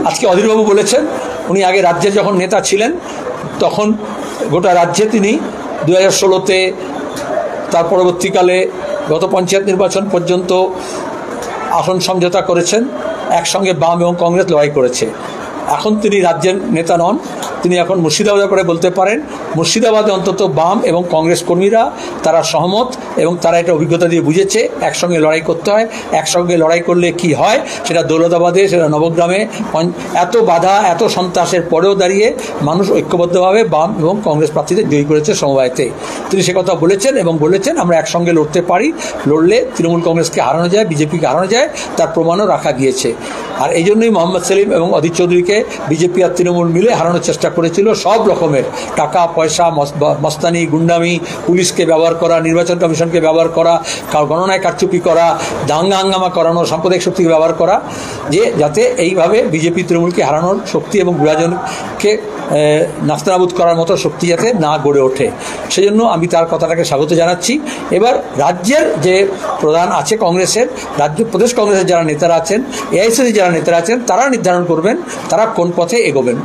আজকে অধীরবাবু বলেছেন, উনি আগে রাজ্যের যখন নেতা ছিলেন তখন গোটা রাজ্যে তিনি 2016-তে, তার পরবর্তীকালে গত পঞ্চায়েত নির্বাচন পর্যন্ত আসন সমঝোতা করেছেন, একসঙ্গে বাম এবং কংগ্রেস লড়াই করেছে। এখন তিনি রাজ্যের নেতা নন, তিনি এখন মুর্শিদাবাদে করে বলতে পারেন মুর্শিদাবাদে অন্তত বাম এবং কংগ্রেস কর্মীরা তারা সহমত এবং তারা এটা অভিজ্ঞতা দিয়ে বুঝেছে একসঙ্গে লড়াই করতে হয়। একসঙ্গে লড়াই করলে কি হয়, সেটা দৌলতাবাদে, সেটা নবগ্রামে এত বাধা এত সন্ত্রাসের পরেও দাঁড়িয়ে মানুষ ঐক্যবদ্ধভাবে বাম এবং কংগ্রেস প্রার্থীদের জয়ী করেছে সমবায়তে। তিনি সে কথা বলেছেন এবং বলেছেন আমরা একসঙ্গে লড়তে পারি, লড়লে তৃণমূল কংগ্রেসকে হারানো যায়, বিজেপিকে হারানো যায়, তার প্রমাণও রাখা গিয়েছে। আর এই জন্যই মোহাম্মদ সেলিম এবং অধীর চৌধুরীকে বিজেপি আর তৃণমূল মিলে হারানোর চেষ্টা করেছিল। সব রকমের টাকা পয়সা, মস্তানি, গুন্ডামি, পুলিশকে ব্যবহার করা, নির্বাচন কমিশনকে ব্যবহার করা, গণনায় কারচুপি করা, দাঙ্গা হাঙ্গামা করানো, সাম্প্রদায়িক শক্তিকে ব্যবহার করা, যাতে এইভাবে বিজেপি তৃণমূলকে হারানোর শক্তি এবং বিভাজনকে নাস্তানাবুদ করার মতো শক্তি যাতে না গড়ে ওঠে, সেজন্য আমি তার কথাটাকে স্বাগত জানাচ্ছি। এবার রাজ্যের যে প্রধান আছে কংগ্রেসের, রাজ্য প্রদেশ কংগ্রেসের যারা নেতারা আছেন, এআইসিসির যারা নেতারা আছেন, তারা নির্ধারণ করবেন তারা কোন পথে এগোবেন।